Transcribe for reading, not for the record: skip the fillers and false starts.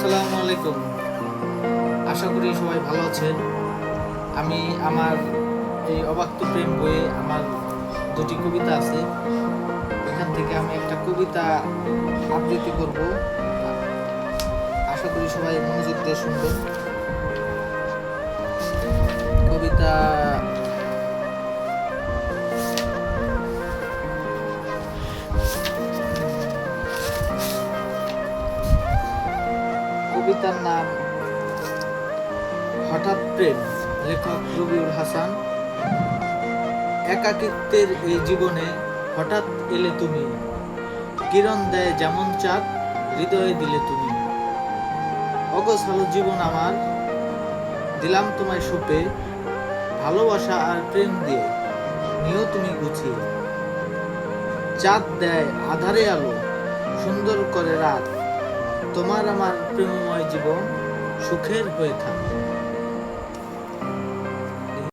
আসসালামু আলাইকুম। আশা করি সবাই ভালো আছেন। আমি আমার এই অবাক্ত প্রেম বইয়ে আমার দুটি কবিতা আছে। এখান থেকে আমি একটা কবিতা আবৃত্তি করব। আশা করি সবাই মনোযোগ দিয়ে শুনবেন। কবিতা কবিতার নাম হঠাৎ প্রেম, লেখক রবিউল হাসান। একাকিত্বের এই জীবনে হঠাৎ এলে তুমি, কিরণ দেয় যেমন চাঁদ, হৃদয়ে দিলে তুমি। অগোছালো জীবন আমার, দিলাম তোমায় সুপে, ভালোবাসা আর প্রেম দিয়ে নিও তুমি গুছিয়ে। চাঁদ দেয় আধারে আলো, সুন্দর করে রাত, তোমার আমার প্রেমময় জীবন সুখের হয়ে থাকে।